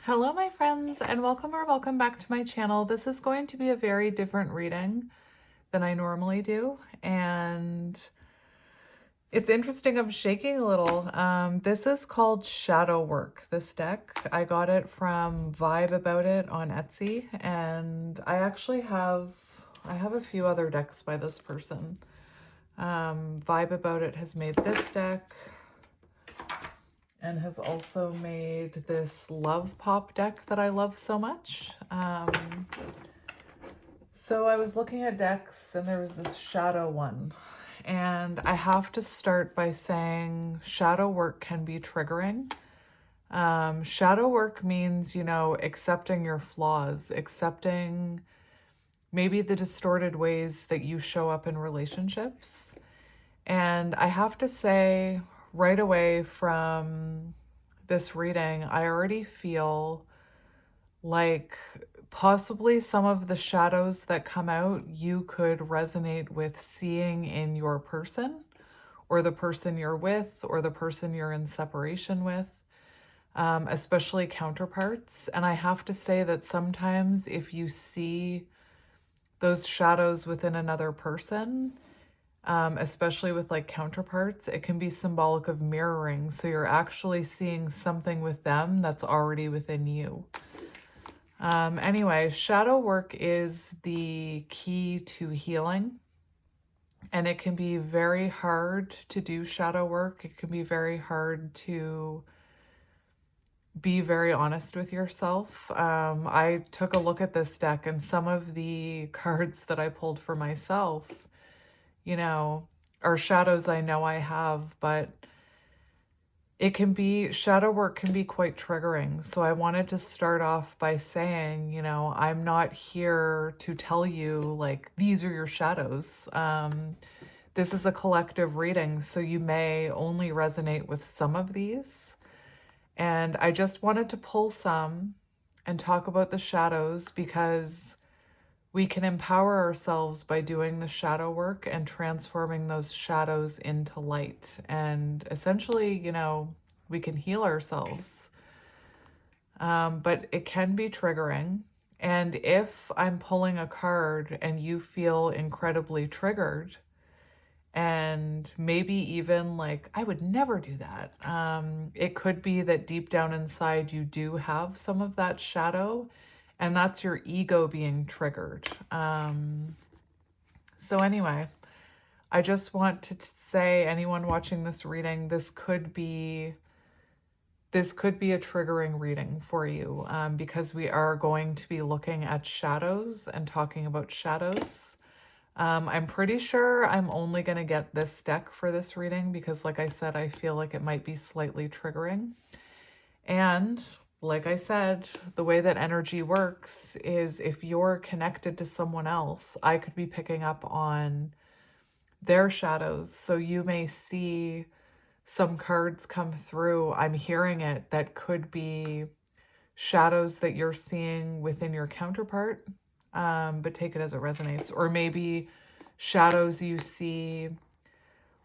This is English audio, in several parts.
Hello, my friends, and welcome back to my channel. This is going to be a very different reading than I normally do, and it's interesting. I'm shaking a little. This is called Shadow Work, this deck. I got it from Vibe About It on Etsy, and I actually have a few other decks by this person. Vibe About It has made this deck and has also made this Love Pop deck that I love so much. So I was looking at decks and there was this shadow one. And I have to start by saying shadow work can be triggering. Shadow work means, accepting your flaws, accepting maybe the distorted ways that you show up in relationships. And I have to say, right away from this reading, I already feel like possibly some of the shadows that come out you could resonate with seeing in your person, or the person you're with, or the person you're in separation with, especially counterparts. And I have to say that sometimes if you see those shadows within another person, especially with like counterparts, it can be symbolic of mirroring. So you're actually seeing something with them that's already within you. Anyway, shadow work is the key to healing, and it can be very hard to do shadow work. It can be very hard to be very honest with yourself. I took a look at this deck, and some of the cards that I pulled for myself, are shadows I know I have, but shadow work can be quite triggering. So I wanted to start off by saying, I'm not here to tell you like, these are your shadows. This is a collective reading, so you may only resonate with some of these. And I just wanted to pull some and talk about the shadows, because we can empower ourselves by doing the shadow work and transforming those shadows into light. And essentially, we can heal ourselves. But it can be triggering. And if I'm pulling a card and you feel incredibly triggered, and maybe even like, I would never do that. It could be that deep down inside you do have some of that shadow, and that's your ego being triggered. So anyway, I just want to say, anyone watching this reading, this could be a triggering reading for you, because we are going to be looking at shadows and talking about shadows. I'm pretty sure I'm only going to get this deck for this reading because, like I said, I feel like it might be slightly triggering. And like I said, the way that energy works is if you're connected to someone else, I could be picking up on their shadows. So you may see some cards come through. I'm hearing it that could be shadows that you're seeing within your counterpart, but take it as it resonates. Or maybe shadows you see,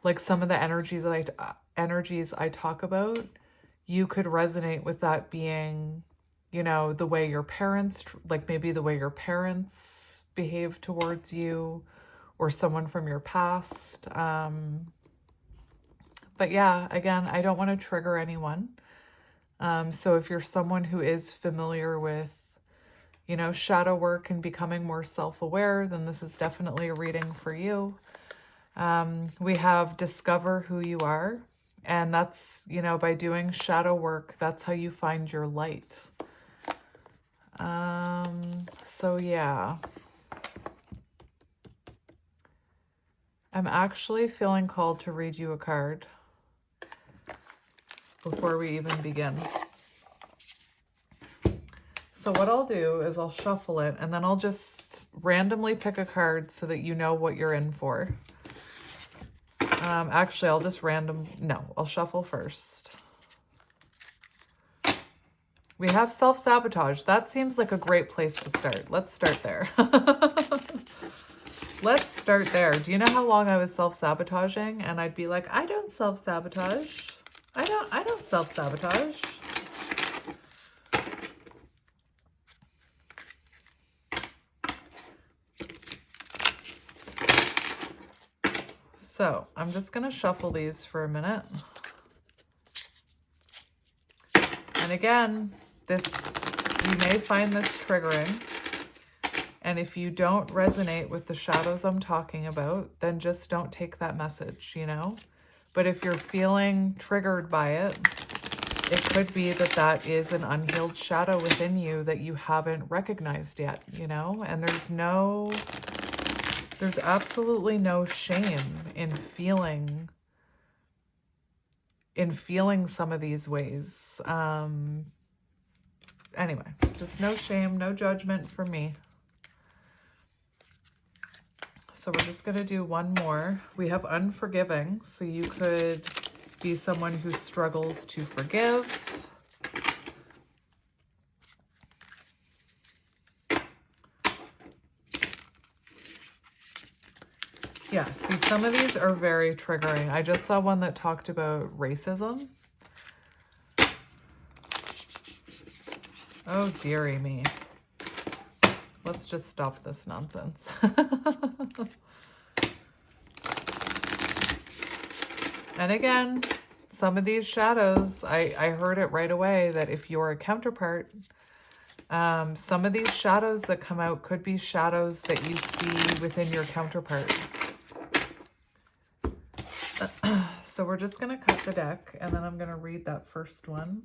like some of the energies I talk about, you could resonate with that being, the way your parents, like maybe the way your parents behave towards you, or someone from your past. But yeah, again, I don't want to trigger anyone. So if you're someone who is familiar with, shadow work and becoming more self-aware, then this is definitely a reading for you. We have discover who you are. And that's, by doing shadow work, that's how you find your light. So yeah. I'm actually feeling called to read you a card before we even begin. So what I'll do is I'll shuffle it, and then I'll just randomly pick a card so that you know what you're in for. Actually, I'll shuffle first. We have self-sabotage. That seems like a great place to start. Let's start there. Let's start there. Do you know how long I was self-sabotaging? And I'd be like, I don't self-sabotage. I don't self-sabotage. So I'm just going to shuffle these for a minute. And again, you may find this triggering. And if you don't resonate with the shadows I'm talking about, then just don't take that message, you know? But if you're feeling triggered by it, it could be that that is an unhealed shadow within you that you haven't recognized yet, you know? And there's absolutely no shame in feeling some of these ways. Anyway, just no shame, no judgment from me. So we're just going to do one more. We have unforgiving. So you could be someone who struggles to forgive. Yeah, see, some of these are very triggering. I just saw one that talked about racism. Oh, dearie me. Let's just stop this nonsense. And again, some of these shadows, I heard it right away that if you're a counterpart, some of these shadows that come out could be shadows that you see within your counterpart. So we're just going to cut the deck, and then I'm going to read that first one.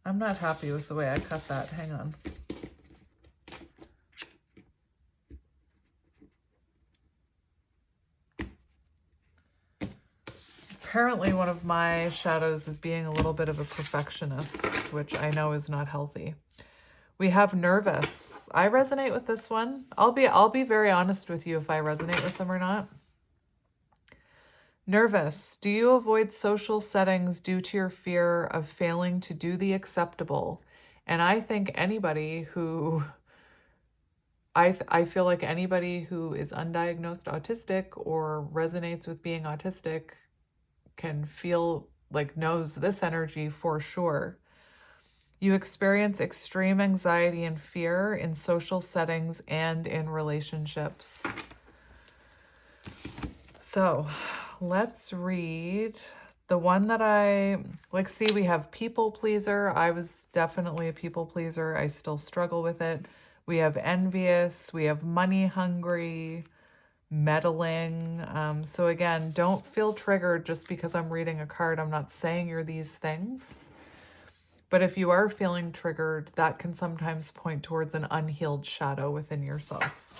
I'm not happy with the way I cut that. Hang on. Apparently one of my shadows is being a little bit of a perfectionist, which I know is not healthy. We have nervous. I resonate with this one. I'll be very honest with you if I resonate with them or not. Nervous. Do you avoid social settings due to your fear of failing to do the acceptable? And I think anybody who, I feel like anybody who is undiagnosed autistic or resonates with being autistic can feel like knows this energy for sure. You experience extreme anxiety and fear in social settings and in relationships. So let's read the one that I like. See, we have people pleaser. I was definitely a people pleaser. I still struggle with it. We have envious. We have money hungry, meddling. So again, don't feel triggered just because I'm reading a card. I'm not saying you're these things. But if you are feeling triggered, that can sometimes point towards an unhealed shadow within yourself.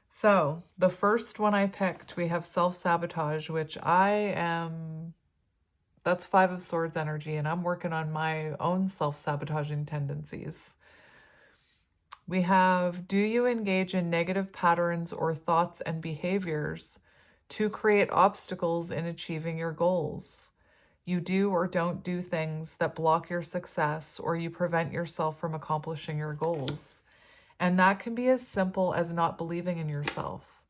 So the first one I picked, we have self-sabotage, which that's 5 of Swords energy, and I'm working on my own self-sabotaging tendencies. We have, do you engage in negative patterns or thoughts and behaviors to create obstacles in achieving your goals? You do or don't do things that block your success, or you prevent yourself from accomplishing your goals. And that can be as simple as not believing in yourself.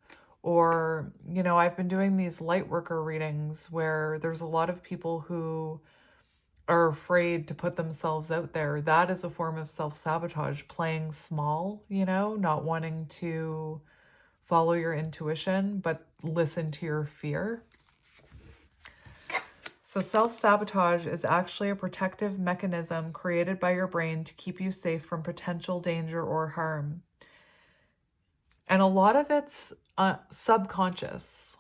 Or, you know, I've been doing these light worker readings where there's a lot of people who are afraid to put themselves out there. That is a form of self-sabotage, playing small, you know, not wanting to follow your intuition, but listen to your fear. So self-sabotage is actually a protective mechanism created by your brain to keep you safe from potential danger or harm. And a lot of it's subconscious.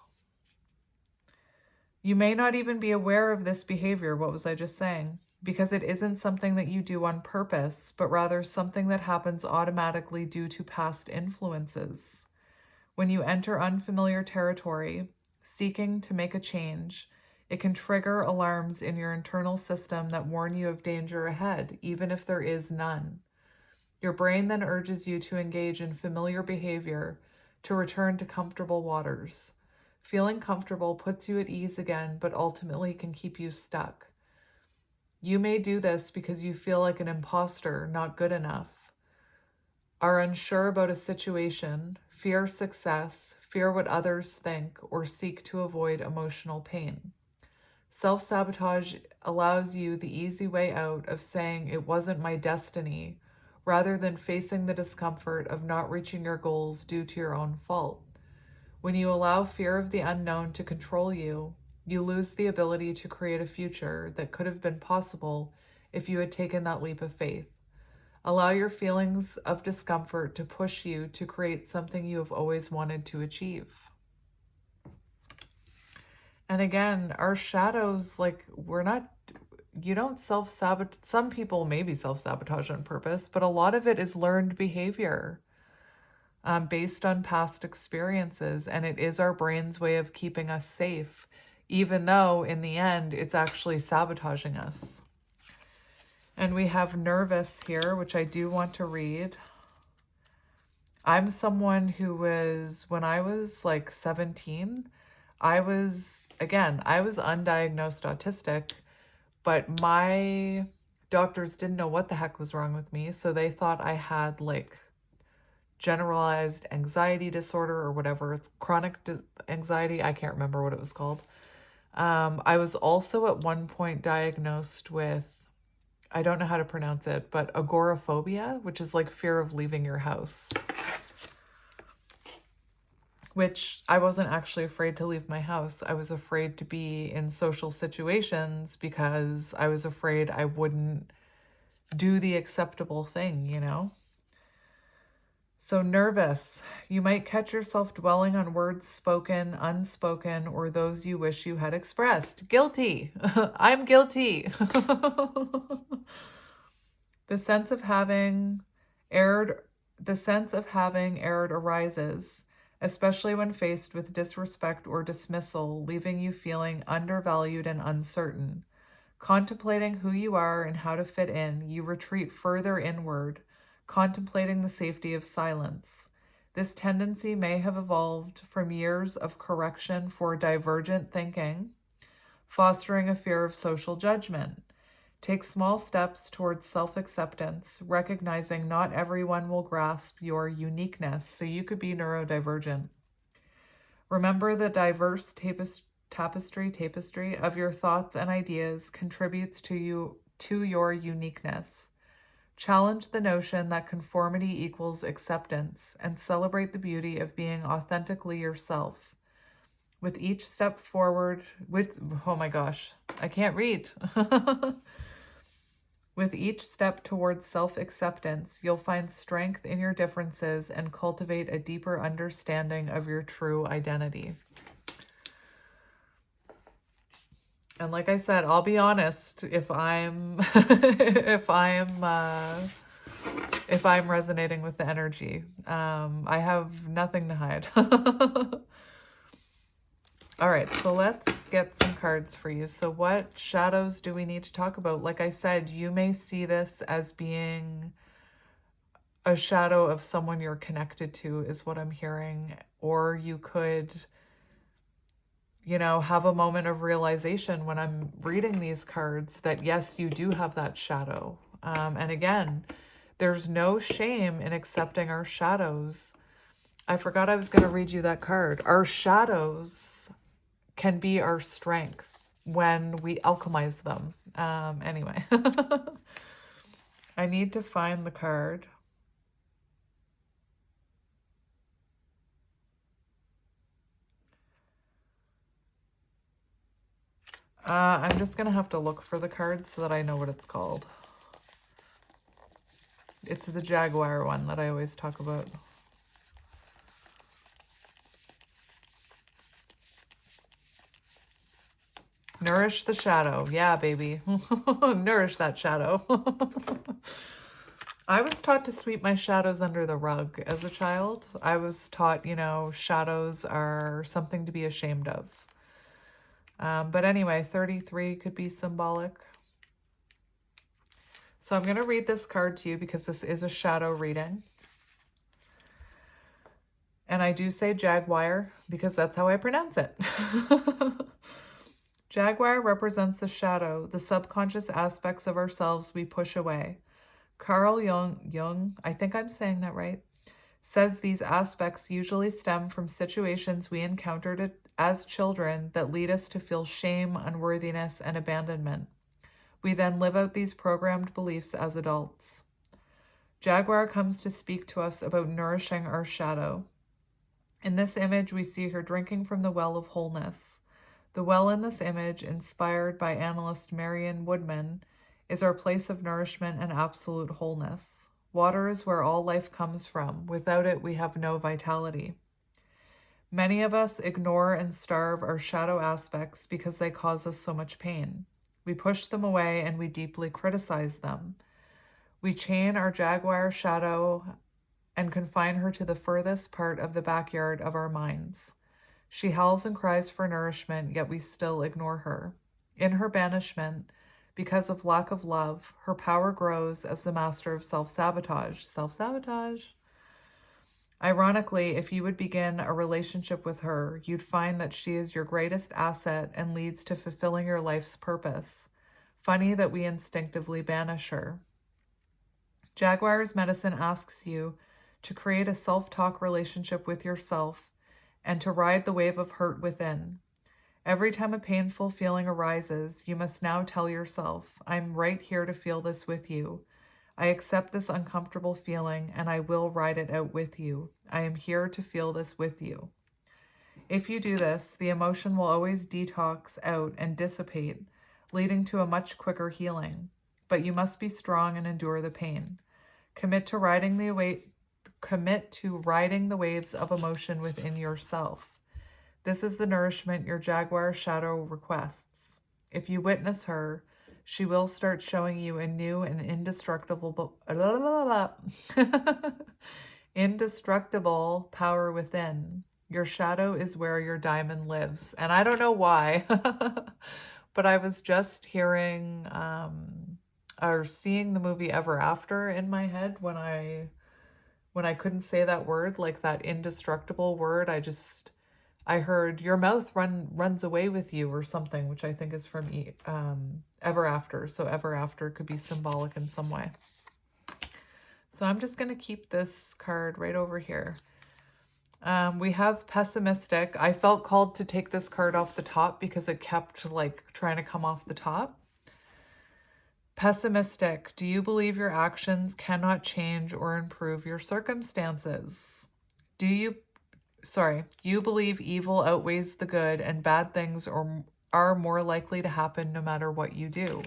You may not even be aware of this behavior, what was I just saying? Because it isn't something that you do on purpose, but rather something that happens automatically due to past influences. When you enter unfamiliar territory, seeking to make a change, it can trigger alarms in your internal system that warn you of danger ahead, even if there is none. Your brain then urges you to engage in familiar behavior to return to comfortable waters. Feeling comfortable puts you at ease again, but ultimately can keep you stuck. You may do this because you feel like an imposter, not good enough, are unsure about a situation, fear success, fear what others think, or seek to avoid emotional pain. Self-sabotage allows you the easy way out of saying it wasn't my destiny, rather than facing the discomfort of not reaching your goals due to your own fault. When you allow fear of the unknown to control you, you lose the ability to create a future that could have been possible if you had taken that leap of faith. Allow your feelings of discomfort to push you to create something you have always wanted to achieve. And again, our shadows, like, you don't self-sabotage. Some people maybe self-sabotage on purpose, but a lot of it is learned behavior based on past experiences. And it is our brain's way of keeping us safe, even though in the end, it's actually sabotaging us. And we have nervous here, which I do want to read. I'm someone who was, when I was like 17, I was undiagnosed autistic, but my doctors didn't know what the heck was wrong with me. So they thought I had like generalized anxiety disorder or whatever. It's chronic anxiety. I can't remember what it was called. I was also at one point diagnosed with, I don't know how to pronounce it, but agoraphobia, which is like fear of leaving your house. Which I wasn't actually afraid to leave my house. I was afraid to be in social situations because I was afraid I wouldn't do the acceptable thing, you know? So nervous. You might catch yourself dwelling on words spoken, unspoken, or those you wish you had expressed. Guilty. I'm guilty. The sense of having erred arises, especially when faced with disrespect or dismissal, leaving you feeling undervalued and uncertain. Contemplating who you are and how to fit in, you retreat further inward, contemplating the safety of silence. This tendency may have evolved from years of correction for divergent thinking, fostering a fear of social judgment. Take small steps towards self-acceptance, recognizing not everyone will grasp your uniqueness, so you could be neurodivergent. Remember the diverse tapestry of your thoughts and ideas contributes to your uniqueness. Challenge the notion that conformity equals acceptance and celebrate the beauty of being authentically yourself. With each step forward, oh my gosh, I can't read. With each step towards self-acceptance, you'll find strength in your differences and cultivate a deeper understanding of your true identity. And like I said, I'll be honest, if I'm if I'm resonating with the energy, I have nothing to hide. All right, so let's get some cards for you. So what shadows do we need to talk about? Like I said, you may see this as being a shadow of someone you're connected to, is what I'm hearing. Or you could, you know, have a moment of realization when I'm reading these cards that, yes, you do have that shadow. And again, there's no shame in accepting our shadows. I forgot I was going to read you that card. Our shadows can be our strength when we alchemize them. Anyway, I need to find the card. I'm just going to have to look for the card so that I know what it's called. It's the jaguar one that I always talk about. Nourish the shadow. Yeah, baby. Nourish that shadow. I was taught to sweep my shadows under the rug as a child. I was taught, you know, shadows are something to be ashamed of. But anyway, 33 could be symbolic. So I'm going to read this card to you because this is a shadow reading. And I do say jaguar because that's how I pronounce it. Jaguar represents the shadow, the subconscious aspects of ourselves we push away. Carl Jung, I think I'm saying that right, says these aspects usually stem from situations we encountered as children that lead us to feel shame, unworthiness, and abandonment. We then live out these programmed beliefs as adults. Jaguar comes to speak to us about nourishing our shadow. In this image, we see her drinking from the well of wholeness. The well in this image, inspired by analyst Marion Woodman, is our place of nourishment and absolute wholeness. Water is where all life comes from. Without it, we have no vitality. Many of us ignore and starve our shadow aspects because they cause us so much pain. We push them away and we deeply criticize them. We chain our jaguar shadow and confine her to the furthest part of the backyard of our minds. She howls and cries for nourishment, yet we still ignore her. In her banishment, because of lack of love, her power grows as the master of self-sabotage. Self-sabotage. Ironically, if you would begin a relationship with her, you'd find that she is your greatest asset and leads to fulfilling your life's purpose. Funny that we instinctively banish her. Jaguar's medicine asks you to create a self-talk relationship with yourself and to ride the wave of hurt within. Every time a painful feeling arises, you must now tell yourself, I'm right here to feel this with you. I accept this uncomfortable feeling and I will ride it out with you. I am here to feel this with you. If you do this, the emotion will always detox out and dissipate, leading to a much quicker healing. But you must be strong and endure the pain. Commit to riding the waves of emotion within yourself. This is the nourishment your jaguar shadow requests. If you witness her, she will start showing you a new and indestructible indestructible power within. Your shadow is where your diamond lives. And I don't know why, but I was just hearing or seeing the movie Ever After in my head when I couldn't say that word, like that indestructible word. I heard your mouth runs away with you or something, which I think is from Ever After. So Ever After could be symbolic in some way. So I'm just going to keep this card right over here. We have pessimistic. I felt called to take this card off the top because it kept like trying to come off the top. Pessimistic. Do you believe your actions cannot change or improve your circumstances? You believe evil outweighs the good and bad things are more likely to happen no matter what you do.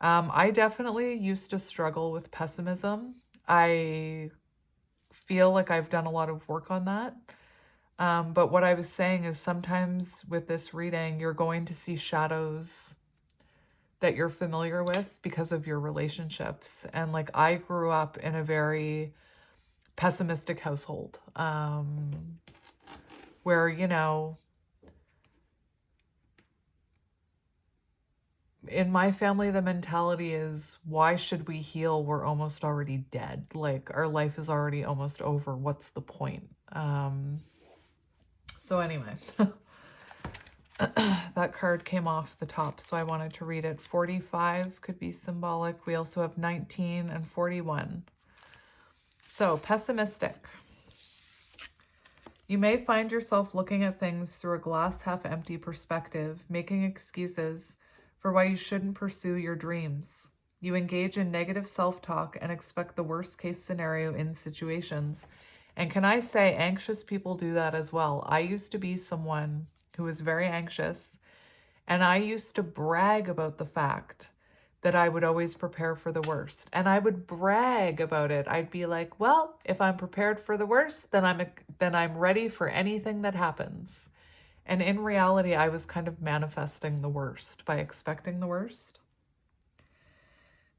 I definitely used to struggle with pessimism. I feel like I've done a lot of work on that. But what I was saying is sometimes with this reading, you're going to see shadows that you're familiar with because of your relationships. And like I grew up in a very pessimistic household, where, you know, in my family, the mentality is, why should we heal? We're almost already dead. Like our life is already almost over. What's the point? So anyway, that card came off the top, so I wanted to read it. 45 could be symbolic. We also have 19 and 41. So pessimistic. You may find yourself looking at things through a glass half empty perspective, making excuses for why you shouldn't pursue your dreams. You engage in negative self-talk and expect the worst case scenario in situations. And can I say, anxious people do that as well. I used to be someone who was very anxious, and I used to brag about the fact that I would always prepare for the worst. And I would brag about it. I'd be like, well, if I'm prepared for the worst, then I'm ready for anything that happens. And in reality, I was kind of manifesting the worst by expecting the worst.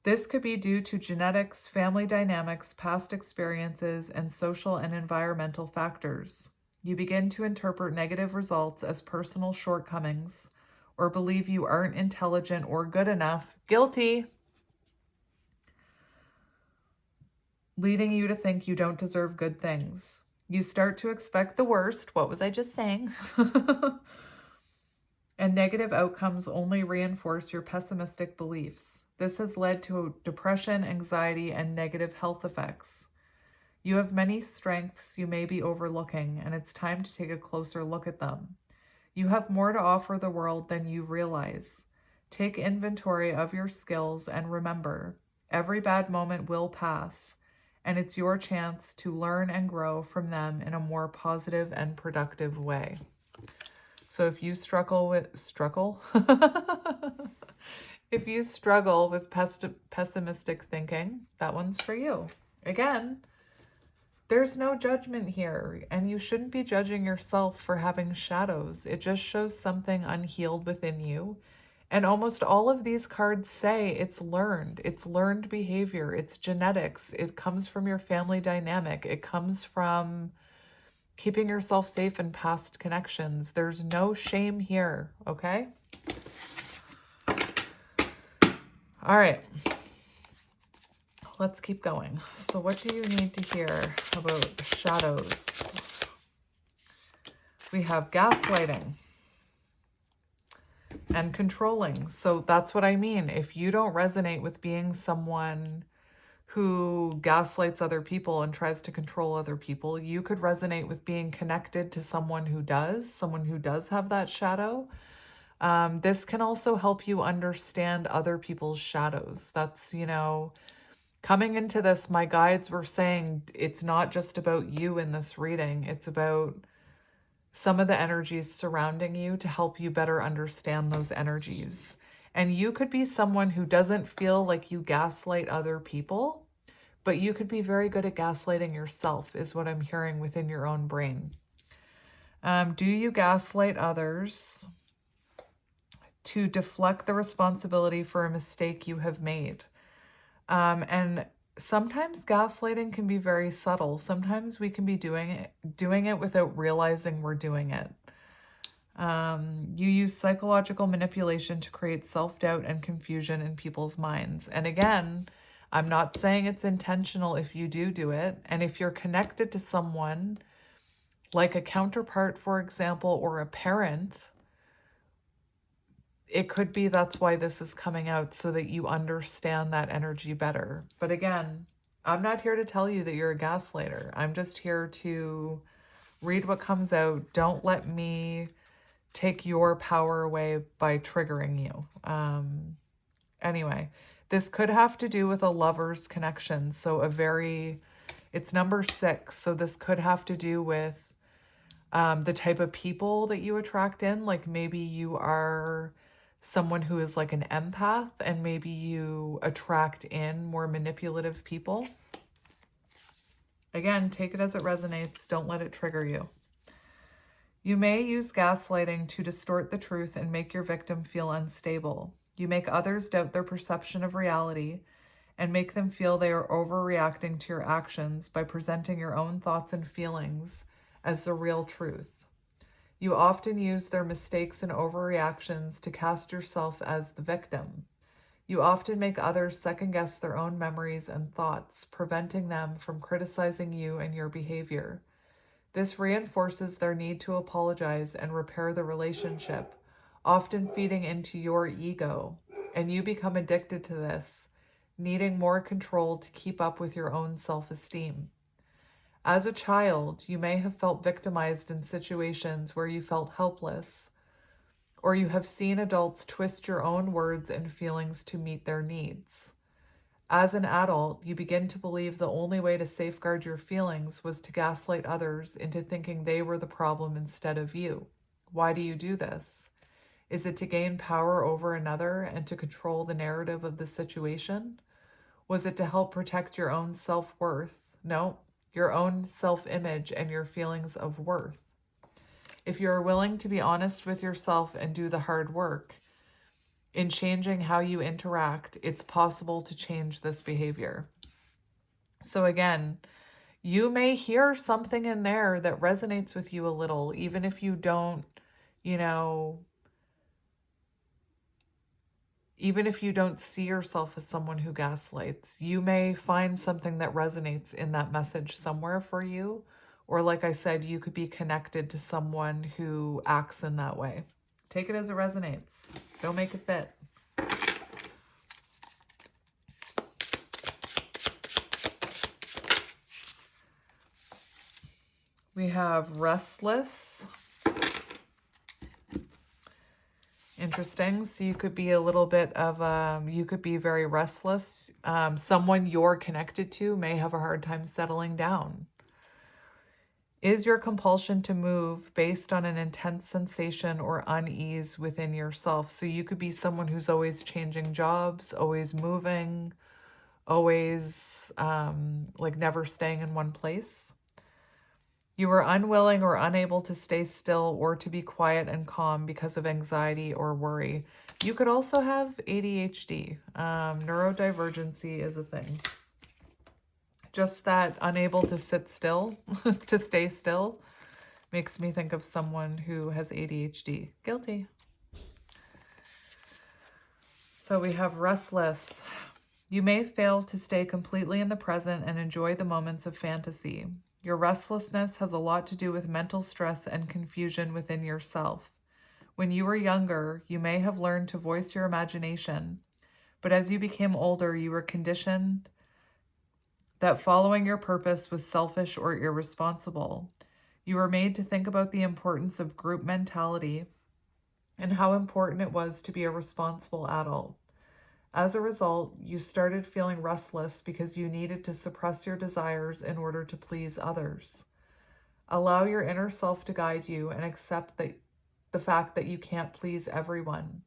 This could be due to genetics, family dynamics, past experiences, and social and environmental factors. You begin to interpret negative results as personal shortcomings or believe you aren't intelligent or good enough. Guilty. Leading you to think you don't deserve good things. You start to expect the worst. What was I just saying? And negative outcomes only reinforce your pessimistic beliefs. This has led to depression, anxiety, and negative health effects. You have many strengths you may be overlooking, and it's time to take a closer look at them. You have more to offer the world than you realize. Take inventory of your skills and remember, every bad moment will pass, and it's your chance to learn and grow from them in a more positive and productive way. So if you struggle with if you struggle with pessimistic thinking, that one's for you. Again, there's no judgment here, and you shouldn't be judging yourself for having shadows. It just shows something unhealed within you. And almost all of these cards say it's learned behavior, it's genetics, it comes from your family dynamic, it comes from keeping yourself safe in past connections. There's no shame here, okay? All right. Let's keep going. So what do you need to hear about shadows? We have gaslighting and controlling. So that's what I mean. If you don't resonate with being someone who gaslights other people and tries to control other people, you could resonate with being connected to someone who does have that shadow. This can also help you understand other people's shadows. That's, coming into this, my guides were saying it's not just about you in this reading. It's about some of the energies surrounding you to help you better understand those energies. And you could be someone who doesn't feel like you gaslight other people, but you could be very good at gaslighting yourself, is what I'm hearing within your own brain. Do you gaslight others to deflect the responsibility for a mistake you have made? And sometimes gaslighting can be very subtle. Sometimes we can be doing it without realizing we're doing it. You use psychological manipulation to create self-doubt and confusion in people's minds. And again, I'm not saying it's intentional if you do it. And if you're connected to someone, like a counterpart, for example, or a parent, it could be that's why this is coming out, so that you understand that energy better. But again, I'm not here to tell you that you're a gaslighter. I'm just here to read what comes out. Don't let me take your power away by triggering you. Anyway, this could have to do with a lover's connection. So it's number 6. So this could have to do with the type of people that you attract in. Like maybe you are someone who is like an empath, and maybe you attract in more manipulative people. Again, take it as it resonates. Don't let it trigger you. You may use gaslighting to distort the truth and make your victim feel unstable. You make others doubt their perception of reality and make them feel they are overreacting to your actions by presenting your own thoughts and feelings as the real truth. You often use their mistakes and overreactions to cast yourself as the victim. You often make others second-guess their own memories and thoughts, preventing them from criticizing you and your behavior. This reinforces their need to apologize and repair the relationship, often feeding into your ego, and you become addicted to this, needing more control to keep up with your own self-esteem. As a child, you may have felt victimized in situations where you felt helpless, or you have seen adults twist your own words and feelings to meet their needs. As an adult, you begin to believe the only way to safeguard your feelings was to gaslight others into thinking they were the problem instead of you. Why do you do this? Is it to gain power over another and to control the narrative of the situation? Was it to help protect your own self-worth? No. Your own self-image and your feelings of worth. If you are willing to be honest with yourself and do the hard work in changing how you interact, it's possible to change this behavior. So again, you may hear something in there that resonates with you a little, even if you don't, even if you don't see yourself as someone who gaslights, you may find something that resonates in that message somewhere for you. Or like I said, you could be connected to someone who acts in that way. Take it as it resonates. Don't make it fit. We have restless. interesting. So you could be a little bit of, you could be very restless. Someone you're connected to may have a hard time settling down. Is your compulsion to move based on an intense sensation or unease within yourself? So you could be someone who's always changing jobs, always moving, always like never staying in one place. You are unwilling or unable to stay still or to be quiet and calm because of anxiety or worry. You could also have ADHD. Neurodivergency is a thing. Just that unable to sit still, to stay still, makes me think of someone who has ADHD. Guilty. So we have restless. You may fail to stay completely in the present and enjoy the moments of fantasy. Your restlessness has a lot to do with mental stress and confusion within yourself. When you were younger, you may have learned to voice your imagination, but as you became older, you were conditioned that following your purpose was selfish or irresponsible. You were made to think about the importance of group mentality and how important it was to be a responsible adult. As a result, you started feeling restless because you needed to suppress your desires in order to please others. Allow your inner self to guide you and accept the fact that you can't please everyone.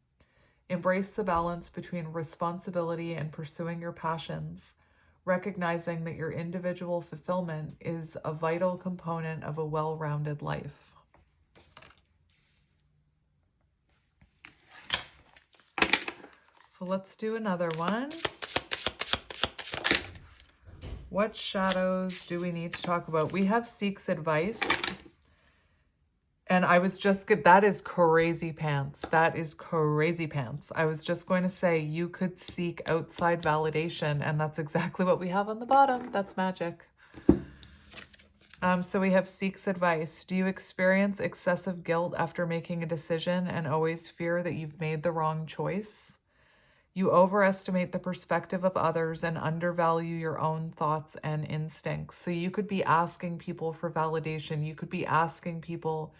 Embrace the balance between responsibility and pursuing your passions, recognizing that your individual fulfillment is a vital component of a well-rounded life. So let's do another one. What shadows do we need to talk about? We have Seek's advice. And I was just good. That is crazy pants. That is crazy pants. I was just going to say you could seek outside validation, and that's exactly what we have on the bottom. That's magic. So we have Seek's advice. Do you experience excessive guilt after making a decision and always fear that you've made the wrong choice? You overestimate the perspective of others and undervalue your own thoughts and instincts. So you could be asking people for validation. You could be asking people,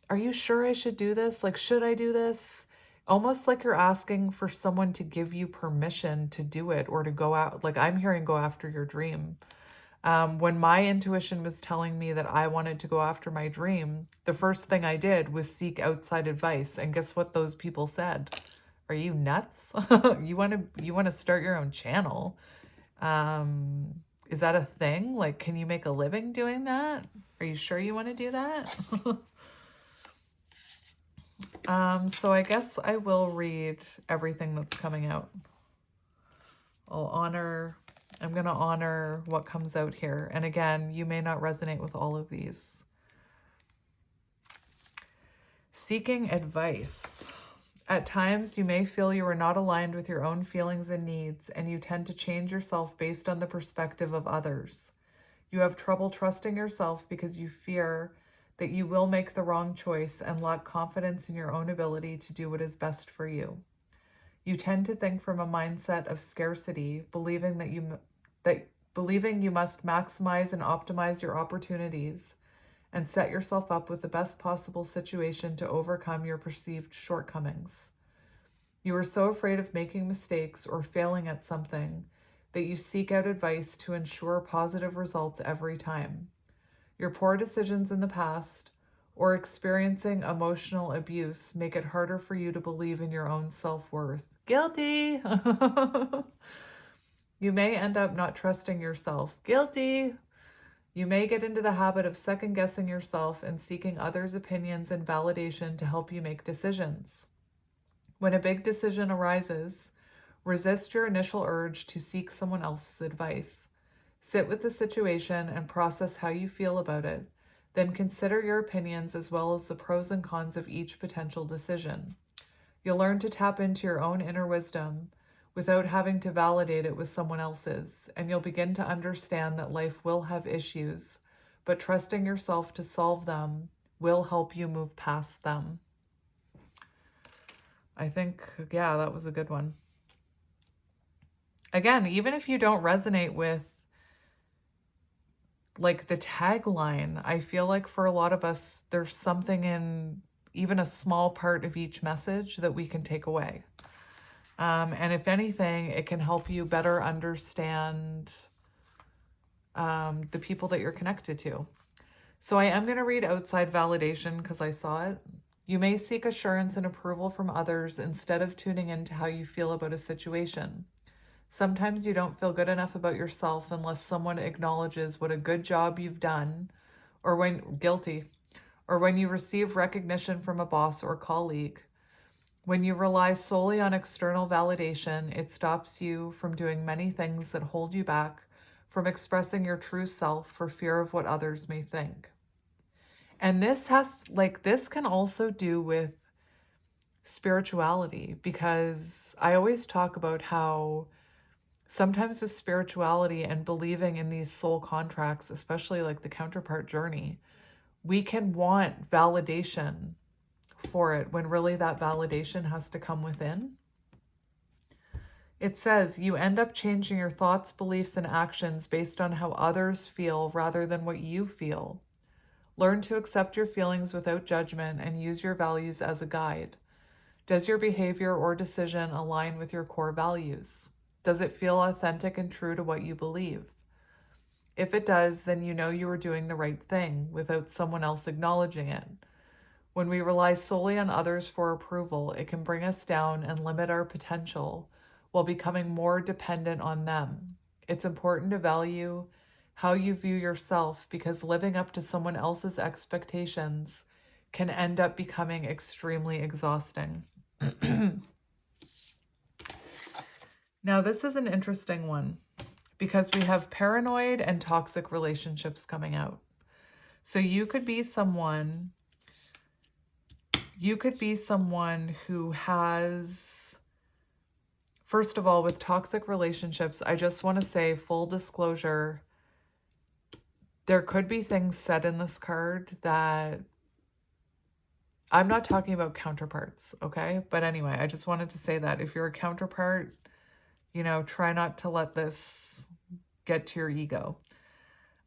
are you sure I should do this? Like, should I do this? Almost like you're asking for someone to give you permission to do it or to go out. Like I'm hearing go after your dream. When my intuition was telling me that I wanted to go after my dream, the first thing I did was seek outside advice. And guess what those people said? Are you nuts? You want to start your own channel? Is that a thing? Like, can you make a living doing that? Are you sure you want to do that? So I guess I will read everything that's coming out. I'm going to honor what comes out here. And again, you may not resonate with all of these. Seeking advice. At times, you may feel you are not aligned with your own feelings and needs, and you tend to change yourself based on the perspective of others. You have trouble trusting yourself because you fear that you will make the wrong choice and lack confidence in your own ability to do what is best for you. You tend to think from a mindset of scarcity, believing you must maximize and optimize your opportunities and set yourself up with the best possible situation to overcome your perceived shortcomings. You are so afraid of making mistakes or failing at something that you seek out advice to ensure positive results every time. Your poor decisions in the past or experiencing emotional abuse make it harder for you to believe in your own self-worth. Guilty! You may end up not trusting yourself. Guilty! You may get into the habit of second-guessing yourself and seeking others' opinions and validation to help you make decisions. When a big decision arises, resist your initial urge to seek someone else's advice. Sit with the situation and process how you feel about it. Then consider your opinions as well as the pros and cons of each potential decision. You'll learn to tap into your own inner wisdom without having to validate it with someone else's, and you'll begin to understand that life will have issues, but trusting yourself to solve them will help you move past them. I think, yeah, that was a good one. Again, even if you don't resonate with like the tagline, I feel like for a lot of us, there's something in even a small part of each message that we can take away. And if anything, it can help you better understand the people that you're connected to. So I am going to read outside validation because I saw it. You may seek assurance and approval from others instead of tuning into how you feel about a situation. Sometimes you don't feel good enough about yourself unless someone acknowledges what a good job you've done, or when guilty, or when you receive recognition from a boss or colleague. When you rely solely on external validation, it stops you from doing many things that hold you back from expressing your true self for fear of what others may think. And this can also do with spirituality, because I always talk about how sometimes with spirituality and believing in these soul contracts, especially like the counterpart journey, we can want validation for it when really that validation has to come within. It says you end up changing your thoughts, beliefs, and actions based on how others feel rather than what you feel. Learn to accept your feelings without judgment and use your values as a guide. Does your behavior or decision align with your core values? Does it feel authentic and true to what you believe? If it does, then you know you are doing the right thing without someone else acknowledging it. When we rely solely on others for approval, it can bring us down and limit our potential while becoming more dependent on them. It's important to value how you view yourself, because living up to someone else's expectations can end up becoming extremely exhausting. Now, this is an interesting one because we have paranoid and toxic relationships coming out. So you could be someone who has, first of all, with toxic relationships, I just want to say, full disclosure, there could be things said in this card that I'm not talking about counterparts, okay? But anyway, I just wanted to say that if you're a counterpart, try not to let this get to your ego.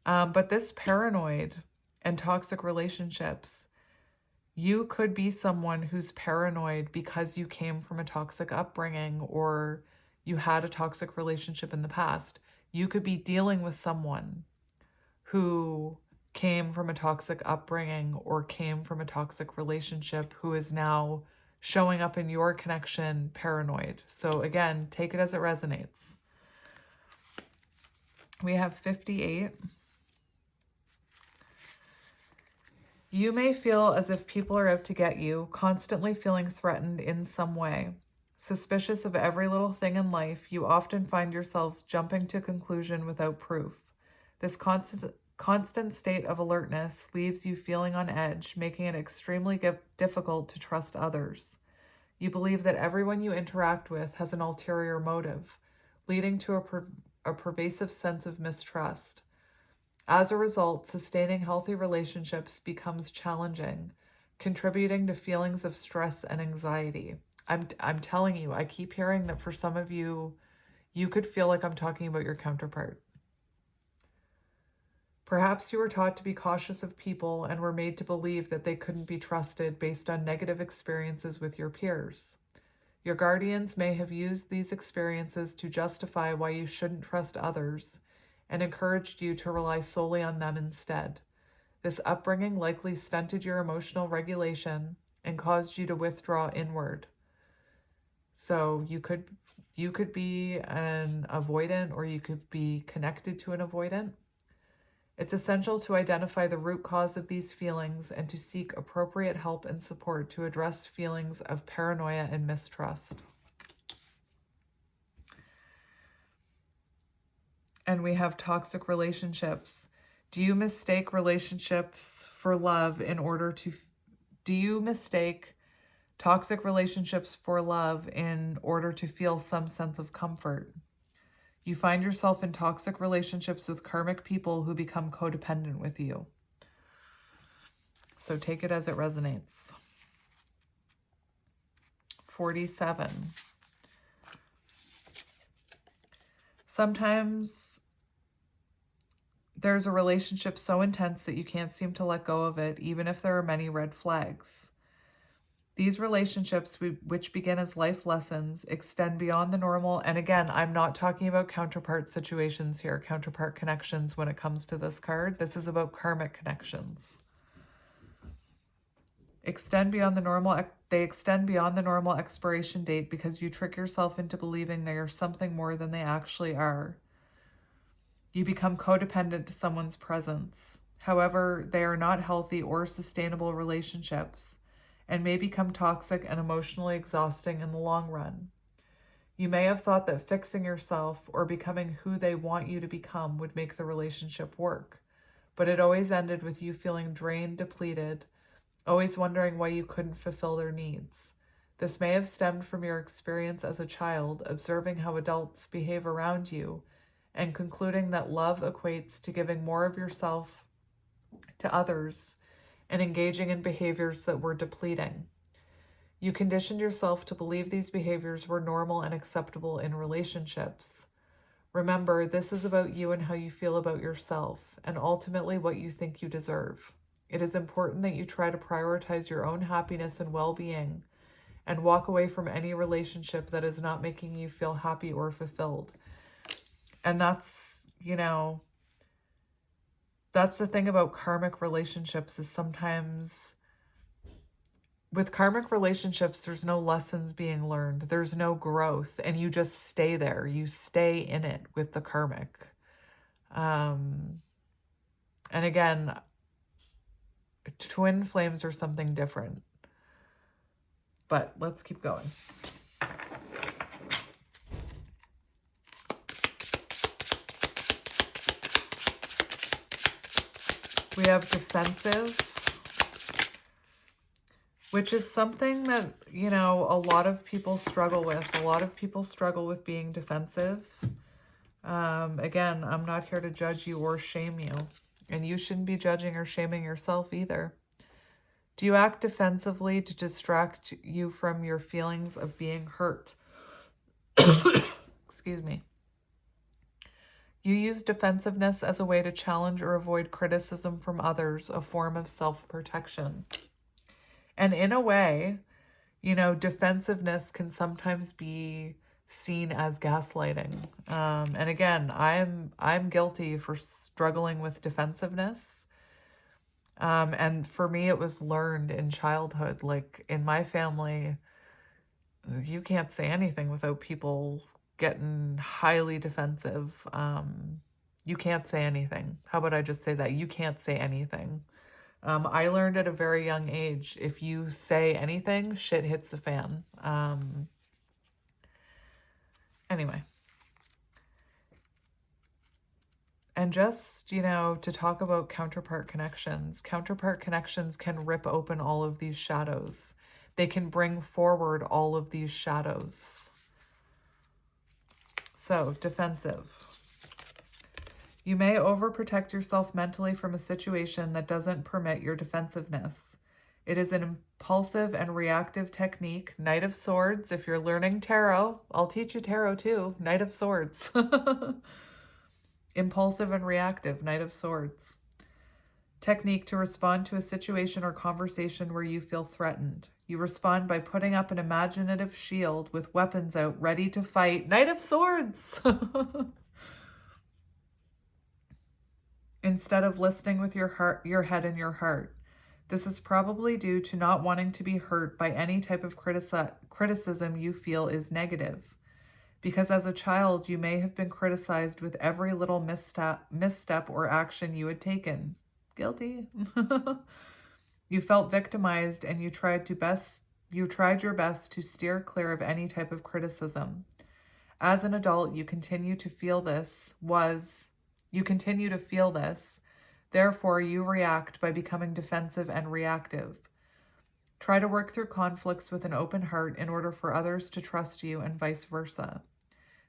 But this paranoid and toxic relationships, you could be someone who's paranoid because you came from a toxic upbringing or you had a toxic relationship in the past. You could be dealing with someone who came from a toxic upbringing or came from a toxic relationship who is now showing up in your connection paranoid. So again, take it as it resonates. We have 58. You may feel as if people are out to get you, constantly feeling threatened in some way. Suspicious of every little thing in life, you often find yourselves jumping to conclusion without proof. This constant state of alertness leaves you feeling on edge, making it extremely difficult to trust others. You believe that everyone you interact with has an ulterior motive, leading to a pervasive sense of mistrust. As a result, sustaining healthy relationships becomes challenging, contributing to feelings of stress and anxiety. I'm telling you, I keep hearing that for some of you, you could feel like I'm talking about your counterpart. Perhaps you were taught to be cautious of people and were made to believe that they couldn't be trusted based on negative experiences with your peers. Your guardians may have used these experiences to justify why you shouldn't trust others and encouraged you to rely solely on them instead. This upbringing likely stunted your emotional regulation and caused you to withdraw inward. So you could be an avoidant, or you could be connected to an avoidant. It's essential to identify the root cause of these feelings and to seek appropriate help and support to address feelings of paranoia and mistrust. And we have toxic relationships. Do you mistake relationships for love in order to... Do you mistake toxic relationships for love in order to feel some sense of comfort? You find yourself in toxic relationships with karmic people who become codependent with you. So take it as it resonates. 47. Sometimes there's a relationship so intense that you can't seem to let go of it, even if there are many red flags. These relationships, which begin as life lessons, extend beyond the normal. And again, I'm not talking about counterpart situations here, counterpart connections when it comes to this card. This is about karmic connections. They extend beyond the normal expiration date because you trick yourself into believing they are something more than they actually are. You become codependent to someone's presence. However, they are not healthy or sustainable relationships and may become toxic and emotionally exhausting in the long run. You may have thought that fixing yourself or becoming who they want you to become would make the relationship work, but it always ended with you feeling drained, depleted, always wondering why you couldn't fulfill their needs. This may have stemmed from your experience as a child, observing how adults behave around you and concluding that love equates to giving more of yourself to others and engaging in behaviors that were depleting. You conditioned yourself to believe these behaviors were normal and acceptable in relationships. Remember, this is about you and how you feel about yourself, and ultimately what you think you deserve. It is important that you try to prioritize your own happiness and well-being and walk away from any relationship that is not making you feel happy or fulfilled. And that's, that's the thing about karmic relationships, is sometimes with karmic relationships, there's no lessons being learned. There's no growth, and you just stay there. You stay in it with the karmic. And again, twin flames are something different. But let's keep going. We have defensive, which is something that, a lot of people struggle with. A lot of people struggle with being defensive. Again, I'm not here to judge you or shame you, and you shouldn't be judging or shaming yourself either. Do you act defensively to distract you from your feelings of being hurt? Excuse me. You use defensiveness as a way to challenge or avoid criticism from others, a form of self-protection. And in a way, defensiveness can sometimes be seen as gaslighting. And again, I'm guilty for struggling with defensiveness. And for me, it was learned in childhood. Like in my family, you can't say anything without people getting highly defensive. You can't say anything. How about I just say that? You can't say anything. I learned at a very young age, if you say anything, shit hits the fan. Anyway. And just, to talk about counterpart connections can rip open all of these shadows. They can bring forward all of these shadows. So, defensive. You may overprotect yourself mentally from a situation that doesn't permit your defensiveness. It is an impulsive and reactive technique. Knight of Swords. If you're learning tarot, I'll teach you tarot too. Knight of Swords. Impulsive and reactive. Knight of Swords. Technique to respond to a situation or conversation where you feel threatened. You respond by putting up an imaginative shield with weapons out, ready to fight. Knight of Swords! Instead of listening with your head and your heart. This is probably due to not wanting to be hurt by any type of criticism you feel is negative. Because as a child, you may have been criticized with every little misstep or action you had taken. Guilty. You felt victimized and you tried your best to steer clear of any type of criticism. As an adult, you continue to feel this. Therefore, you react by becoming defensive and reactive. Try to work through conflicts with an open heart in order for others to trust you and vice versa.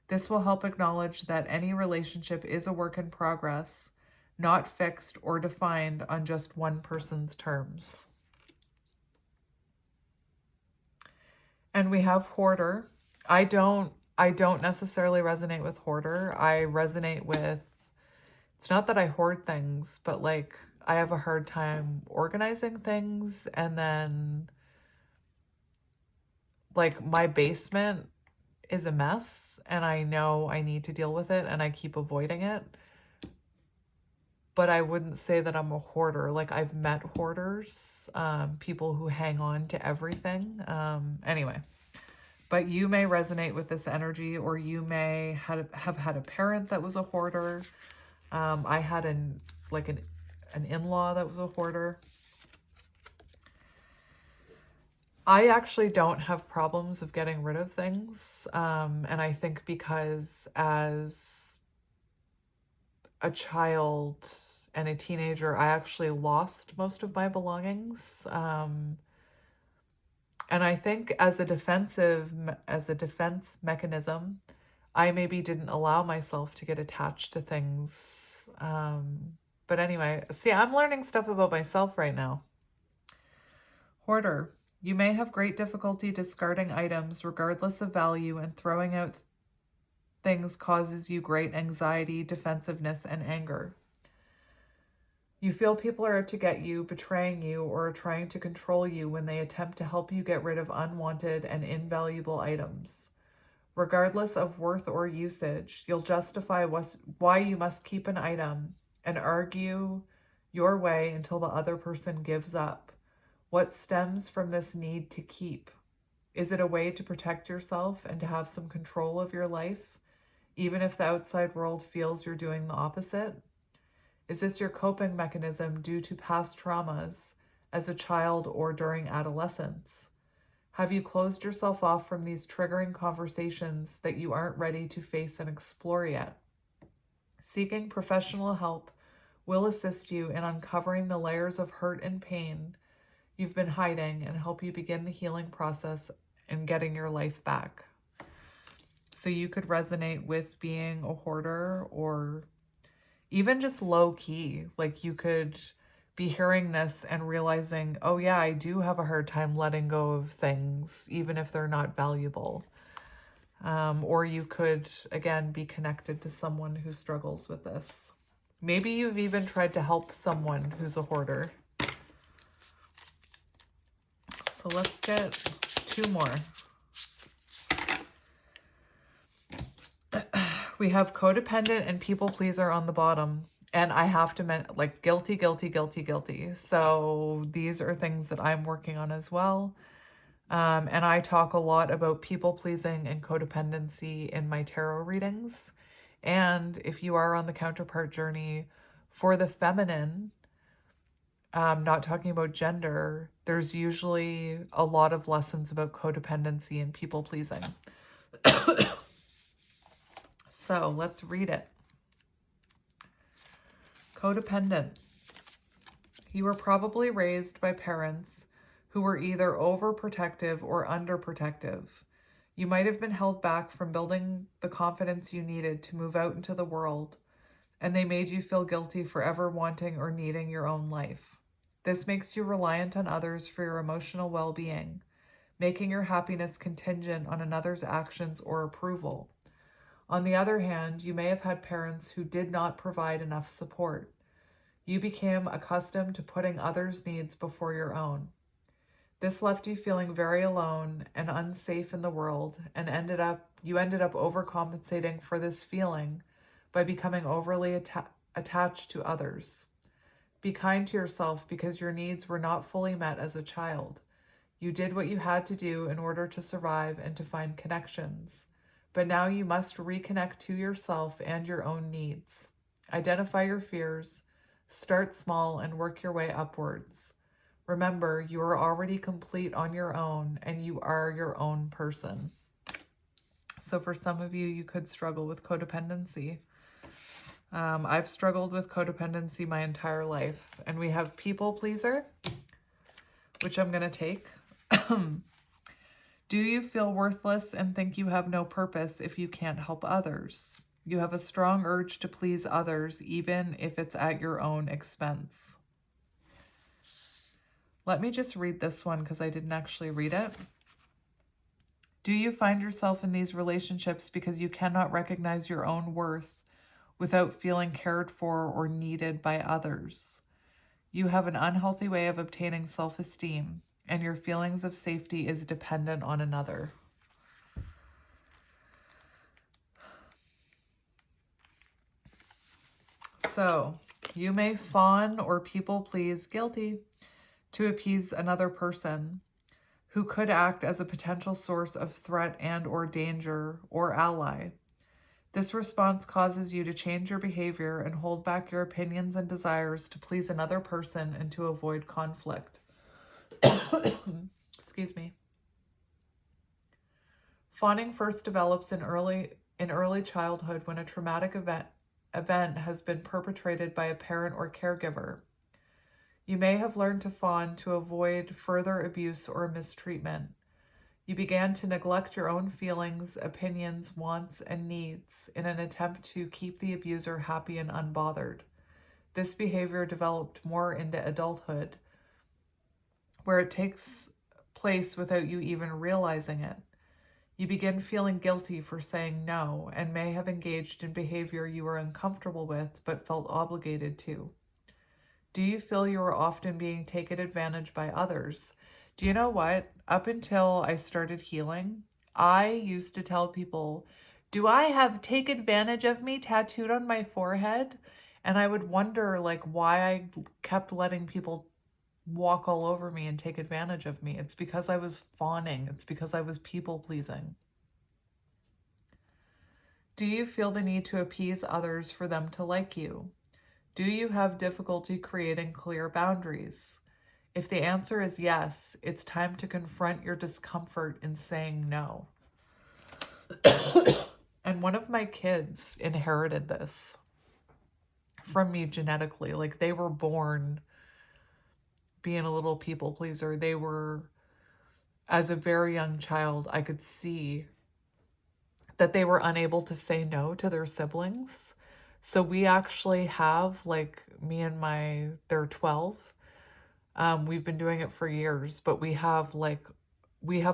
This will help acknowledge that any relationship is a work in progress, not fixed or defined on just one person's terms. And we have hoarder. I don't necessarily resonate with hoarder. I resonate with, it's not that I hoard things, but I have a hard time organizing things, and then like my basement is a mess and I know I need to deal with it and I keep avoiding it. But I wouldn't say that I'm a hoarder. Like I've met hoarders, people who hang on to everything. Anyway, but you may resonate with this energy, or you may have had a parent that was a hoarder. I had an in-law that was a hoarder. I actually don't have problems of getting rid of things. And I think because as a child and a teenager, I actually lost most of my belongings. And I think as a defense mechanism, I maybe didn't allow myself to get attached to things. But anyway, see, I'm learning stuff about myself right now. Hoarder. You may have great difficulty discarding items regardless of value, and throwing out things causes you great anxiety, defensiveness, and anger. You feel people are out to get you, betraying you, or trying to control you when they attempt to help you get rid of unwanted and invaluable items. Regardless of worth or usage, you'll justify why you must keep an item and argue your way until the other person gives up. What stems from this need to keep? Is it a way to protect yourself and to have some control of your life, even if the outside world feels you're doing the opposite? Is this your coping mechanism due to past traumas as a child or during adolescence? Have you closed yourself off from these triggering conversations that you aren't ready to face and explore yet? Seeking professional help will assist you in uncovering the layers of hurt and pain you've been hiding and help you begin the healing process and getting your life back. So you could resonate with being a hoarder, or even just low key. Like you could be hearing this and realizing, oh yeah, I do have a hard time letting go of things, even if they're not valuable. Or you could, again, be connected to someone who struggles with this. Maybe you've even tried to help someone who's a hoarder. So let's get two more. We have codependent and people pleaser on the bottom. And I have to mention, like, guilty, guilty, guilty, guilty. So these are things that I'm working on as well. And I talk a lot about people pleasing and codependency in my tarot readings. And if you are on the counterpart journey for the feminine, not talking about gender, there's usually a lot of lessons about codependency and people pleasing. So let's read it. Codependent. You were probably raised by parents who were either overprotective or underprotective. You might have been held back from building the confidence you needed to move out into the world, and they made you feel guilty for ever wanting or needing your own life. This makes you reliant on others for your emotional well-being, making your happiness contingent on another's actions or approval. On the other hand, you may have had parents who did not provide enough support. You became accustomed to putting others' needs before your own. This left you feeling very alone and unsafe in the world, and you ended up overcompensating for this feeling by becoming overly attached to others. Be kind to yourself because your needs were not fully met as a child. You did what you had to do in order to survive and to find connections. But now you must reconnect to yourself and your own needs. Identify your fears, start small, and work your way upwards. Remember, you are already complete on your own, and you are your own person. So for some of you, you could struggle with codependency. I've struggled with codependency my entire life. And we have people pleaser, which I'm going to take. Do you feel worthless and think you have no purpose if you can't help others? You have a strong urge to please others, even if it's at your own expense. Let me just read this one because I didn't actually read it. Do you find yourself in these relationships because you cannot recognize your own worth without feeling cared for or needed by others? You have an unhealthy way of obtaining self-esteem. and your feelings of safety is dependent on another. So, you may fawn or people please, guilty, to appease another person who could act as a potential source of threat and or danger or ally. This response causes you to change your behavior and hold back your opinions and desires to please another person and to avoid conflict. Excuse me. Fawning first develops in early childhood when a traumatic event has been perpetrated by a parent or caregiver. You may have learned to fawn to avoid further abuse or mistreatment. You began to neglect your own feelings, opinions, wants, and needs in an attempt to keep the abuser happy and unbothered. This behavior developed more into adulthood, where it takes place without you even realizing it. You begin feeling guilty for saying no and may have engaged in behavior you were uncomfortable with but felt obligated to. Do you feel you are often being taken advantage by others? Do you know what? Up until I started healing, I used to tell people, do I have "take advantage of me" tattooed on my forehead? And I would wonder why I kept letting people walk all over me and take advantage of me. It's because I was fawning. It's because I was people pleasing. Do you feel the need to appease others for them to like you? Do you have difficulty creating clear boundaries? If the answer is yes, it's time to confront your discomfort in saying no. And one of my kids inherited this from me genetically. They were born being a little people pleaser. They were, as a very young child, I could see that they were unable to say no to their siblings. So we actually have, me and they're 12. We've been doing it for years, but we have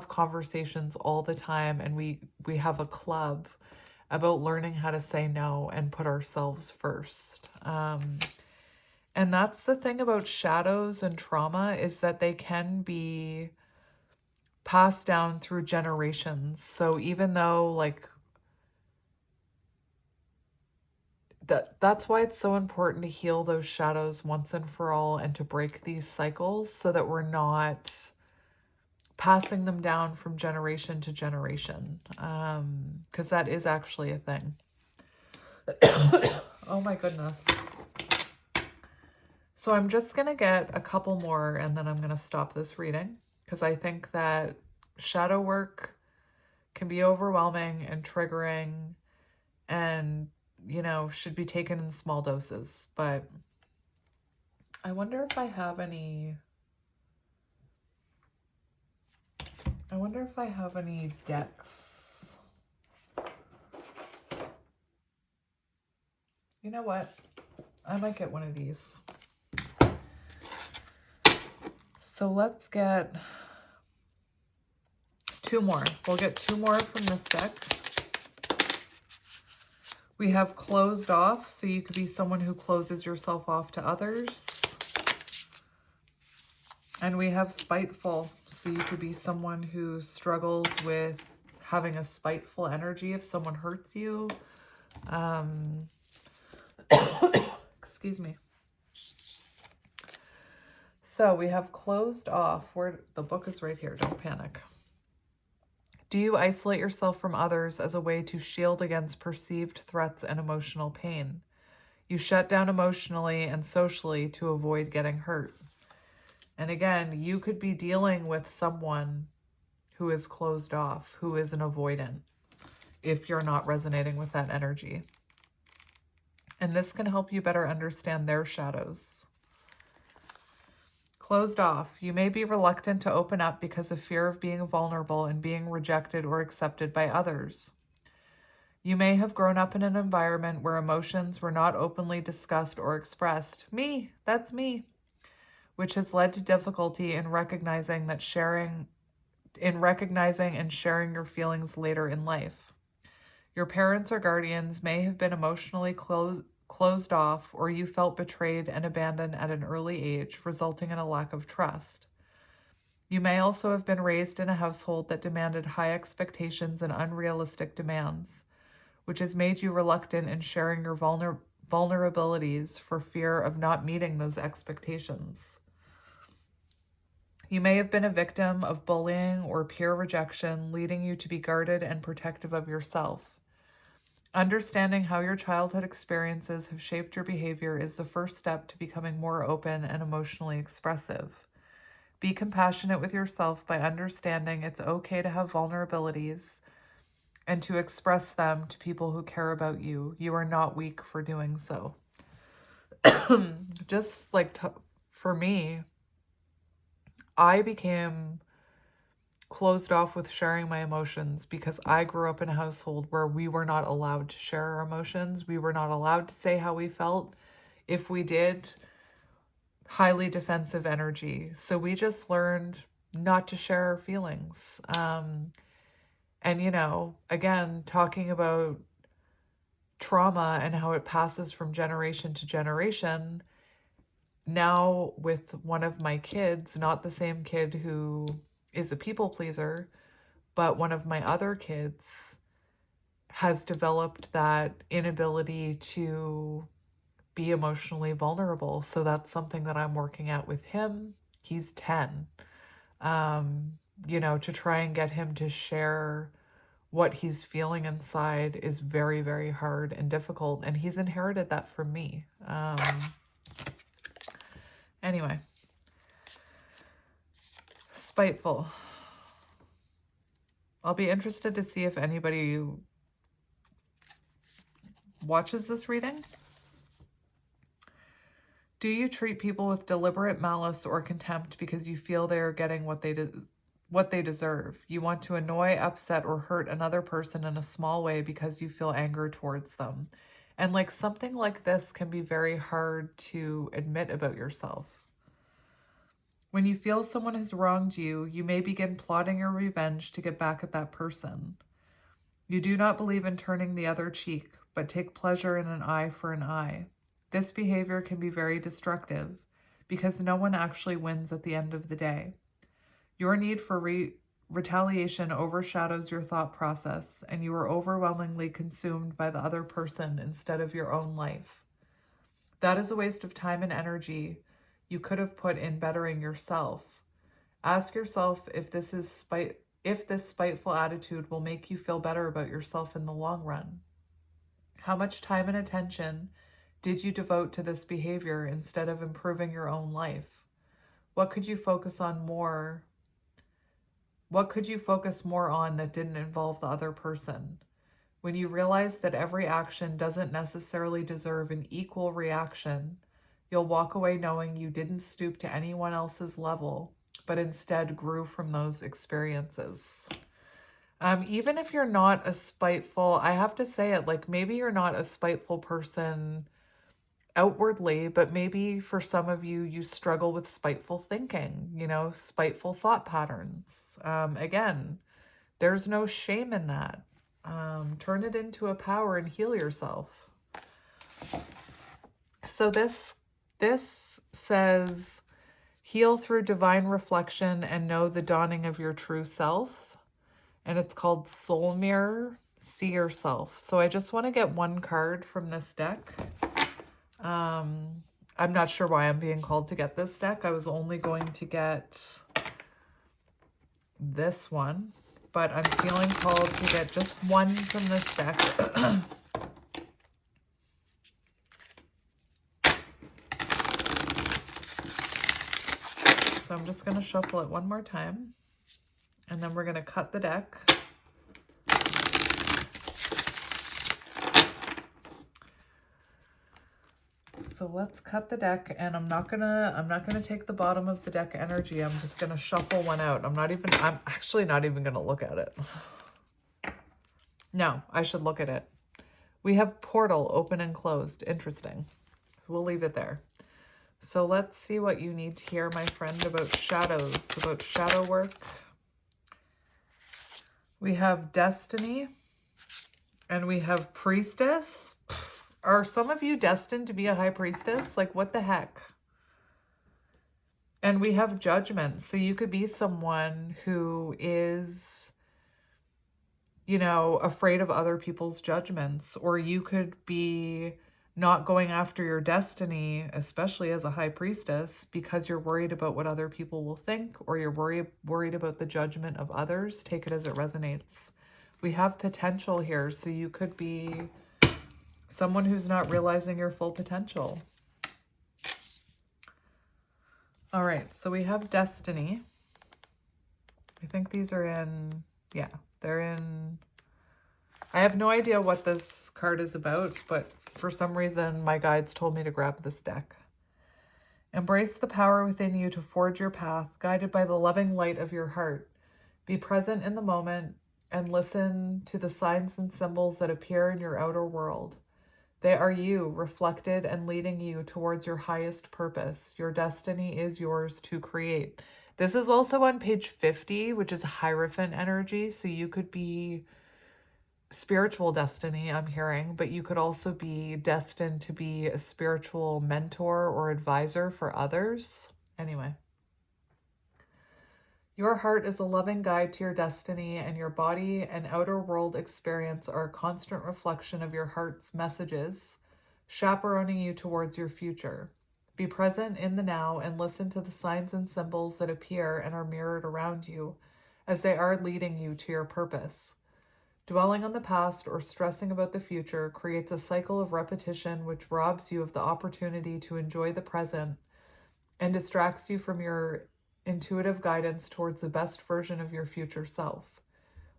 conversations all the time, and we have a club about learning how to say no and put ourselves first. And that's the thing about shadows and trauma, is that they can be passed down through generations. So even though that's why it's so important to heal those shadows once and for all, and to break these cycles so that we're not passing them down from generation to generation, because that is actually a thing. Oh my goodness. So I'm just going to get a couple more and then I'm going to stop this reading, because I think that shadow work can be overwhelming and triggering and, should be taken in small doses. But I wonder if I have any decks. You know what? I might get one of these. So let's get two more. We'll get two more from this deck. We have closed off, so you could be someone who closes yourself off to others. And we have spiteful, so you could be someone who struggles with having a spiteful energy if someone hurts you. Excuse me. So we have closed off. The book is right here. Don't panic. Do you isolate yourself from others as a way to shield against perceived threats and emotional pain? You shut down emotionally and socially to avoid getting hurt. And again, you could be dealing with someone who is closed off, who is an avoidant, if you're not resonating with that energy. And this can help you better understand their shadows. Closed off. You may be reluctant to open up because of fear of being vulnerable and being rejected or accepted by others. You may have grown up in an environment where emotions were not openly discussed or expressed. Me, that's me. Which has led to difficulty in recognizing and sharing your feelings later in life. Your parents or guardians may have been emotionally closed off, or you felt betrayed and abandoned at an early age, resulting in a lack of trust. You may also have been raised in a household that demanded high expectations and unrealistic demands, which has made you reluctant in sharing your vulnerabilities for fear of not meeting those expectations. You may have been a victim of bullying or peer rejection, leading you to be guarded and protective of yourself. Understanding how your childhood experiences have shaped your behavior is the first step to becoming more open and emotionally expressive. Be compassionate with yourself by understanding it's okay to have vulnerabilities and to express them to people who care about you. You are not weak for doing so. Just like for me, I became closed off with sharing my emotions because I grew up in a household where we were not allowed to share our emotions. We were not allowed to say how we felt. If we did, highly defensive energy. So we just learned not to share our feelings. And, you know, again, talking about trauma and how it passes from generation to generation. Now with one of my kids, not the same kid who is a people pleaser, but one of my other kids has developed that inability to be emotionally vulnerable. So that's something that I'm working at with him. He's 10. You know, to try and get him to share what he's feeling inside is very, very hard and difficult. And he's inherited that from me. Anyway, spiteful. I'll be interested to see if anybody watches this reading. Do you treat people with deliberate malice or contempt because you feel they are getting what they deserve? You want to annoy, upset, or hurt another person in a small way because you feel anger towards them. And like something like this can be very hard to admit about yourself. When you feel someone has wronged you, you may begin plotting your revenge to get back at that person. You do not believe in turning the other cheek, but take pleasure in an eye for an eye. This behavior can be very destructive because no one actually wins at the end of the day. Your need for retaliation overshadows your thought process, and you are overwhelmingly consumed by the other person instead of your own life. That is a waste of time and energy you could have put in bettering yourself. Ask yourself if this spiteful attitude will make you feel better about yourself in the long run. How much time and attention did you devote to this behavior instead of improving your own life? What could you focus more on that didn't involve the other person? When you realize that every action doesn't necessarily deserve an equal reaction, you'll walk away knowing you didn't stoop to anyone else's level, but instead grew from those experiences. Even if you're not a spiteful, I have to say it, like maybe you're not a spiteful person outwardly, but maybe for some of you, you struggle with spiteful thinking, you know, spiteful thought patterns. Again, there's no shame in that. Turn it into a power and heal yourself. So this says, heal through divine reflection and know the dawning of your true self. And it's called Soul Mirror, See Yourself. So I just want to get one card from this deck. I'm not sure why I'm being called to get this deck. I was only going to get this one, but I'm feeling called to get just one from this deck. So I'm just going to shuffle it one more time, and then we're going to cut the deck. So let's cut the deck, and I'm not gonna take the bottom of the deck energy. I'm just gonna shuffle one out. I'm actually not even gonna look at it. No, I should look at it. We have portal open and closed. Interesting. So we'll leave it there. So let's see what you need to hear, my friend, about shadows, about shadow work. We have destiny, and we have priestess. Are some of you destined to be a high priestess? Like, what the heck? And we have judgment. So you could be someone who is, you know, afraid of other people's judgments, or you could be not going after your destiny, especially as a high priestess, because you're worried about what other people will think, or you're worried about the judgment of others. Take it as it resonates. We have potential here, so you could be someone who's not realizing your full potential. All right, so we have destiny. I think these are in, yeah, they're in, I have no idea what this card is about, but for some reason my guides told me to grab this deck. Embrace the power within you to forge your path, guided by the loving light of your heart. Be present in the moment and listen to the signs and symbols that appear in your outer world. They are you, reflected and leading you towards your highest purpose. Your destiny is yours to create. This is also on page 50, which is Hierophant energy. So you could be spiritual destiny, I'm hearing, but you could also be destined to be a spiritual mentor or advisor for others. Anyway. Your heart is a loving guide to your destiny, and your body and outer world experience are a constant reflection of your heart's messages, chaperoning you towards your future. Be present in the now and listen to the signs and symbols that appear and are mirrored around you, as they are leading you to your purpose. Dwelling on the past or stressing about the future creates a cycle of repetition which robs you of the opportunity to enjoy the present and distracts you from your intuitive guidance towards the best version of your future self.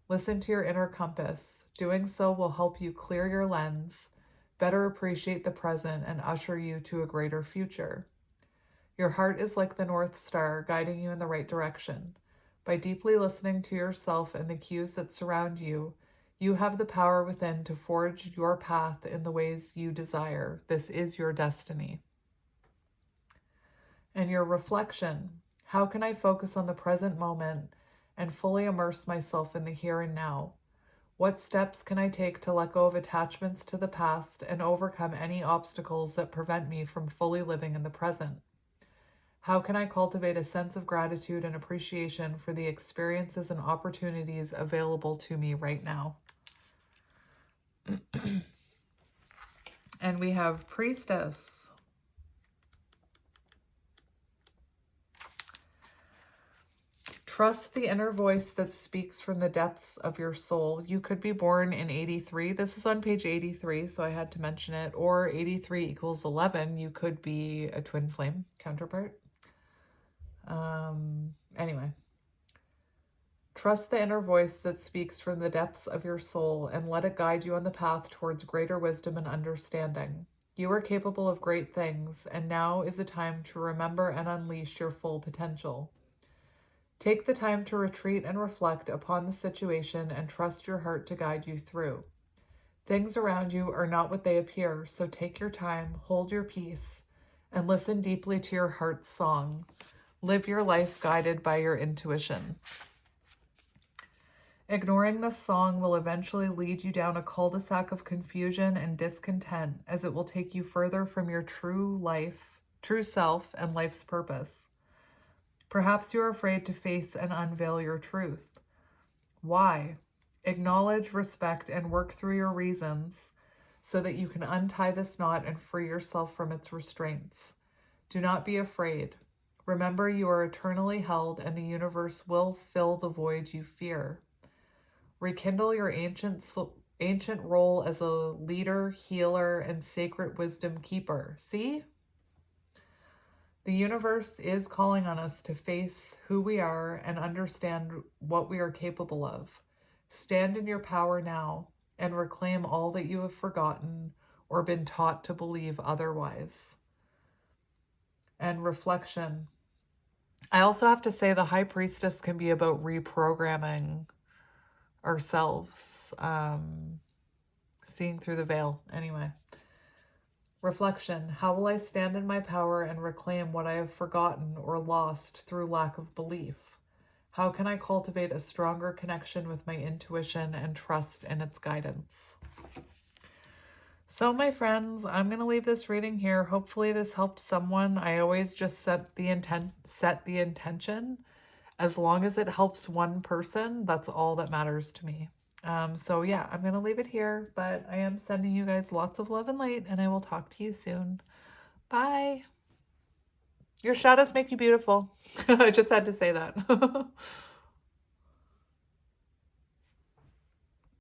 Listen to your inner compass. Doing so will help you clear your lens, better appreciate the present, and usher you to a greater future. Your heart is like the North Star, guiding you in the right direction. By deeply listening to yourself and the cues that surround you, you have the power within to forge your path in the ways you desire. This is your destiny. And your reflection. How can I focus on the present moment and fully immerse myself in the here and now? What steps can I take to let go of attachments to the past and overcome any obstacles that prevent me from fully living in the present? How can I cultivate a sense of gratitude and appreciation for the experiences and opportunities available to me right now? And we have Priestess. Trust the inner voice that speaks from the depths of your soul. You could be born in 83. This is on page 83, so I had to mention it. Or 83 equals 11. You could be a twin flame counterpart. Anyway. Trust the inner voice that speaks from the depths of your soul and let it guide you on the path towards greater wisdom and understanding. You are capable of great things, and now is a time to remember and unleash your full potential. Take the time to retreat and reflect upon the situation and trust your heart to guide you through. Things around you are not what they appear, so take your time, hold your peace, and listen deeply to your heart's song. Live your life guided by your intuition. Ignoring this song will eventually lead you down a cul-de-sac of confusion and discontent, as it will take you further from your true self, and life's purpose. Perhaps you're afraid to face and unveil your truth. Why? Acknowledge, respect, and work through your reasons so that you can untie this knot and free yourself from its restraints. Do not be afraid. Remember, you are eternally held, and the universe will fill the void you fear. Rekindle your ancient role as a leader, healer, and sacred wisdom keeper. See? The universe is calling on us to face who we are and understand what we are capable of. Stand in your power now and reclaim all that you have forgotten or been taught to believe otherwise. And reflection. I also have to say the High Priestess can be about reprogramming ourselves, seeing through the veil. Anyway. Reflection. How will I stand in my power and reclaim what I have forgotten or lost through lack of belief? How can I cultivate a stronger connection with my intuition and trust in its guidance? So my friends, I'm going to leave this reading here. Hopefully this helps someone. I always just set the intention. As long as it helps one person, that's all that matters to me. So yeah, I'm going to leave it here, but I am sending you guys lots of love and light, and I will talk to you soon. Bye. Your shadows make you beautiful. I just had to say that.